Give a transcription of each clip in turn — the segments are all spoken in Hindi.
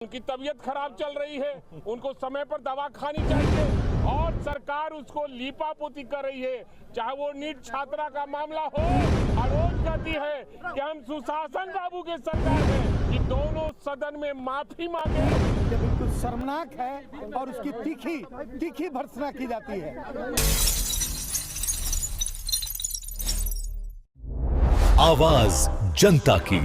उनकी तबीयत खराब चल रही है, उनको समय पर दवा खानी चाहिए और सरकार उसको लीपापोती कर रही है। चाहे वो नीट छात्रा का मामला हो, रोज कहती है कि हम सुशासन बाबू के सरकार है कि दोनों सदन में माफी मांगे। ये बिल्कुल शर्मनाक है और उसकी तीखी भर्त्सना की जाती है। आवाज जनता की।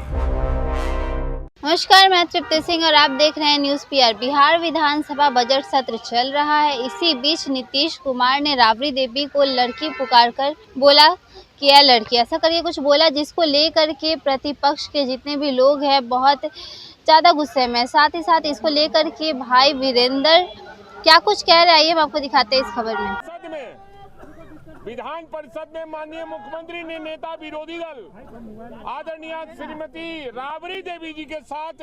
नमस्कार, मैं तृप्ति सिंह और आप देख रहे हैं न्यूज़ पीआर। बिहार विधानसभा बजट सत्र चल रहा है। इसी बीच नीतीश कुमार ने राबड़ी देवी को लड़की पुकारकर बोला कि यह लड़की, ऐसा करके कुछ बोला, जिसको लेकर के प्रतिपक्ष के जितने भी लोग हैं बहुत ज़्यादा गुस्से में। साथ ही साथ इसको लेकर के भाई वीरेंद्र क्या कुछ कह रहे हैं, ये हम आपको दिखाते हैं इस खबर में। विधान परिषद में माननीय मुख्यमंत्री ने नेता विरोधी दल आदरणीय श्रीमती राबड़ी देवी जी के साथ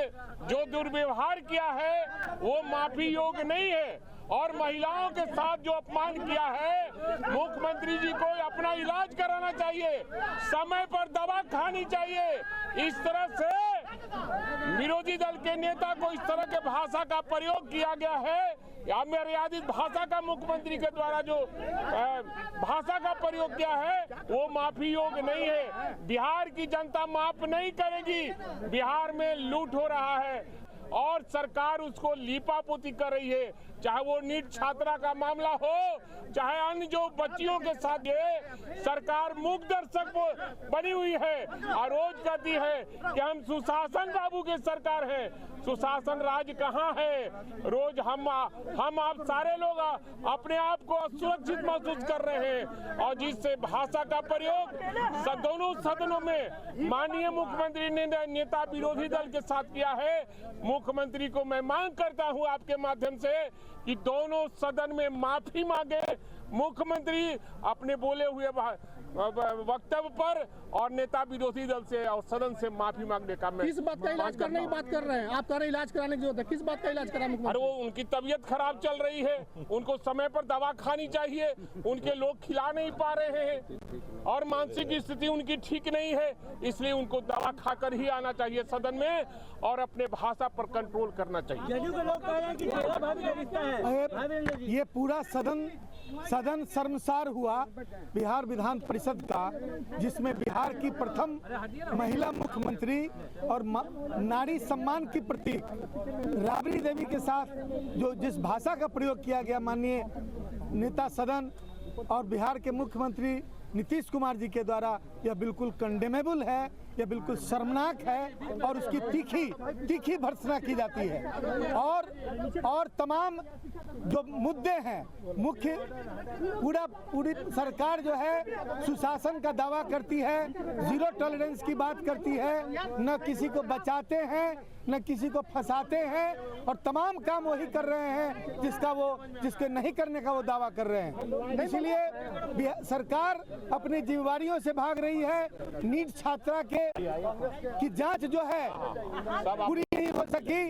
जो दुर्व्यवहार किया है वो माफी योग्य नहीं है और महिलाओं के साथ जो अपमान किया है, मुख्यमंत्री जी को अपना इलाज कराना चाहिए, समय पर दवा खानी चाहिए। इस तरह से विरोधी दल के नेता को इस तरह के भाषा का प्रयोग किया गया है या मर्यादित भाषा का मुख्यमंत्री के द्वारा जो भाषा का प्रयोग किया है वो माफी योग्य नहीं है। बिहार की जनता माफ नहीं करेगी। बिहार में लूट हो रहा है और सरकार उसको लीपापोती कर रही है। चाहे वो नीट छात्रा का मामला हो, चाहे अन्य जो बच्चियों के साथ ये सरकार मूक दर्शक बनी हुई है और रोज कहती है कि हम सुशासन बाबू के सरकार है। सुशासन राज कहाँ है? रोज हम आप सारे लोग अपने आप को सुरक्षित महसूस कर रहे हैं और जिससे भाषा का प्रयोग दोनों सदनों में माननीय मुख्यमंत्री ने नेता विरोधी दल के साथ किया है। मुख्यमंत्री को मैं मांग करता हूं आपके माध्यम से कि दोनों सदन में माफी मांगे। मुख्यमंत्री अपने बोले हुए वक्तव्य पर और नेता विरोधी दल से और सदन से माफी मांगने का मैं किस बात का इलाज करने की बात कर रहे हैं? आप कह रहे हैं इलाज कराने की जरूरत है, किस बात का इलाज कराने की? अरे वो उनकी तबीयत खराब चल रही है, उनको समय पर दवा खानी चाहिए, उनके लोग खिला नहीं पा रहे हैं और मानसिक स्थिति उनकी ठीक नहीं है, इसलिए उनको दवा खाकर ही आना चाहिए सदन में और अपने भाषा पर कंट्रोल करना चाहिए। ये पूरा सदन शर्मसार हुआ बिहार विधान परिषद का, जिसमें बिहार की प्रथम महिला मुख्यमंत्री और नारी सम्मान की प्रतीक राबड़ी देवी के साथ जिस भाषा का प्रयोग किया गया माननीय नेता सदन और बिहार के मुख्यमंत्री नीतीश कुमार जी के द्वारा, यह बिल्कुल कंडेमेबल है, यह बिल्कुल शर्मनाक है और उसकी तीखी भर्त्सना की जाती है। और तमाम जो मुद्दे हैं, पूरी सरकार जो है सुशासन का दावा करती है, जीरो टॉलरेंस की बात करती है, न किसी को बचाते हैं न किसी को फंसाते हैं और तमाम काम वही कर रहे हैं जिसके नहीं करने का वो दावा कर रहे हैं। इसलिए सरकार अपनी जिम्मेवारियों से भाग रही है। नीट छात्रा की जांच जो है पूरी नहीं हो सकी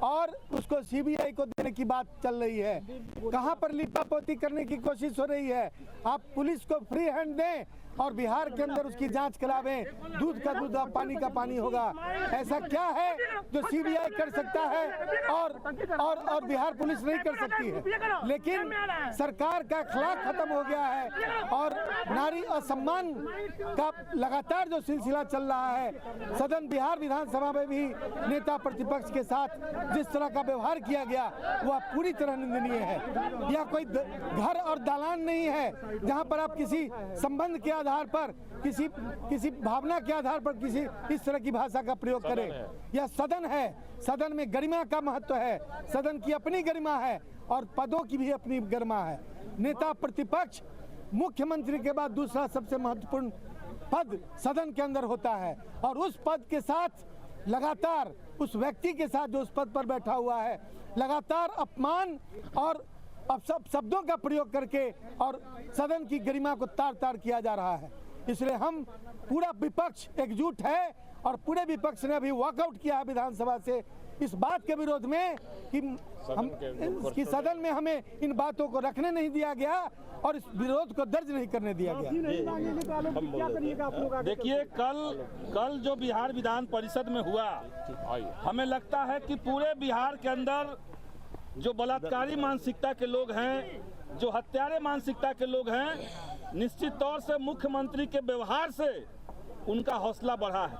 और उसको सीबीआई को देने की बात चल रही है। कहां पर लीपापोती करने की कोशिश हो रही है? आप पुलिस को फ्री हैंड दें और बिहार के अंदर उसकी जांच करावें, दूध का दूध पानी का पानी होगा। ऐसा क्या है जो सीबीआई कर सकता है और बिहार पुलिस नहीं कर सकती है? लेकिन सरकार का अखलाक खत्म हो गया है और नारी असम्मान का लगातार जो सिलसिला चल रहा है, सदन बिहार विधानसभा में भी नेता प्रतिपक्ष के साथ जिस तरह का व्यवहार किया गया वह पूरी तरह निंदनीय है। यह कोई घर और दालान नहीं है जहां पर आप किसी संबंध के आधार पर किसी भावना के आधार पर किसी इस तरह की भाषा का प्रयोग करें। यह सदन है, सदन में गरिमा का महत्व है, सदन की अपनी गरिमा है और पदों की भी अपनी गरिमा है। नेता प्रतिपक्ष मुख्यमंत्री के बाद दूसरा सबसे महत्वपूर्ण पद सदन के अंदर होता है और उस पद के साथ लगातार उस व्यक्ति के साथ जो उस पद पर बैठा हुआ है लगातार अपमान और शब्दों का प्रयोग करके और सदन की गरिमा को तार किया जा रहा है। इसलिए हम पूरा विपक्ष एकजुट है और पूरे विपक्ष ने अभी वॉकआउट किया है विधानसभा से। इस बात के विरोध में कि सदन में हमें इन बातों को रखने नहीं दिया गया और इस विरोध को दर्ज नहीं करने दिया गया। देखिए, कल जो बिहार विधान परिषद में हुआ, हमें लगता है कि पूरे बिहार के अंदर जो बलात्कारी मानसिकता के लोग हैं, जो हत्यारे मानसिकता के लोग हैं, निश्चित तौर से मुख्यमंत्री के व्यवहार से उनका हौसला बढ़ा है।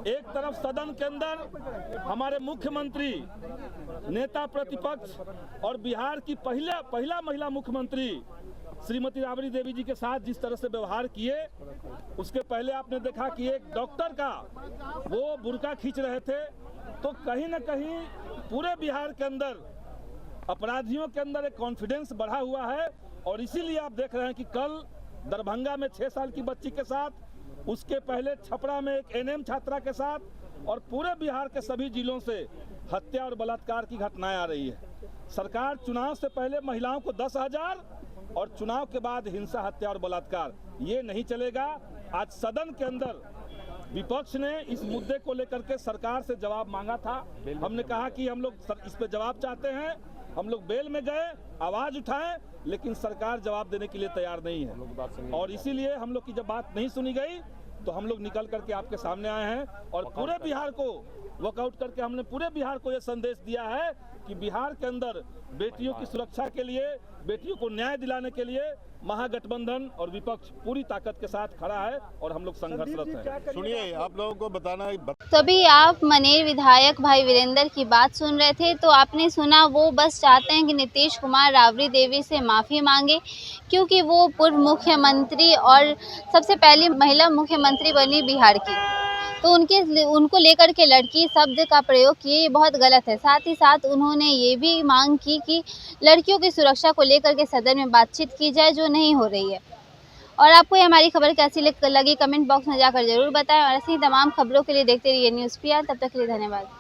एक तरफ सदन के अंदर हमारे मुख्यमंत्री, नेता प्रतिपक्ष और बिहार की पहला महिला मुख्यमंत्री श्रीमती राबड़ी देवी जी के साथ जिस तरह से व्यवहार किए, उसके पहले आपने देखा कि एक डॉक्टर का वो बुर्का खींच रहे थे। तो कहीं ना कहीं पूरे बिहार के अंदर अपराधियों के अंदर एक कॉन्फिडेंस बढ़ा हुआ है और इसीलिए आप देख रहे हैं कि कल दरभंगा में 6 साल की बच्ची के साथ, उसके पहले छपरा में एक एनएम छात्रा के साथ और पूरे बिहार के सभी जिलों से हत्या और बलात्कार की घटनाएं आ रही है। सरकार चुनाव से पहले महिलाओं को 10,000 और चुनाव के बाद हिंसा, हत्या और बलात्कार, ये नहीं चलेगा। आज सदन के अंदर विपक्ष ने इस मुद्दे को लेकर के सरकार से जवाब मांगा था। हमने कहा कि हम लोग इस पे जवाब चाहते हैं। हम लोग बेल में गए, आवाज उठाएं, लेकिन सरकार जवाब देने के लिए तैयार नहीं है और इसीलिए हम लोग की जब बात नहीं सुनी गई तो हम लोग निकल करके आपके सामने आए हैं और पूरे बिहार को वॉकआउट करके हमने पूरे बिहार को यह संदेश दिया है कि बिहार के अंदर बेटियों की सुरक्षा के लिए, बेटियों को न्याय दिलाने के लिए महागठबंधन और विपक्ष पूरी ताकत के साथ खड़ा है और हम लोग संघर्षरत हैं। सुनिए, आप लोगों को बताना तभी आप मनेर विधायक भाई वीरेंद्र की बात सुन रहे थे, तो आपने सुना वो बस चाहते हैं कि नीतीश कुमार राबड़ी देवी से माफ़ी मांगे, क्योंकि वो पूर्व मुख्यमंत्री और सबसे पहली महिला मुख्यमंत्री बनी बिहार की। तो उनको लेकर के लड़की शब्द का प्रयोग किए, ये बहुत गलत है। साथ ही साथ उन्होंने ये भी मांग की कि लड़कियों की सुरक्षा को लेकर के सदन में बातचीत की जाए, जो नहीं हो रही है। और आपको ये हमारी खबर कैसी लगी कमेंट बॉक्स में जाकर जरूर बताएं और ऐसी ही तमाम खबरों के लिए देखते रहिए न्यूज़ PR। तब तक के लिए धन्यवाद।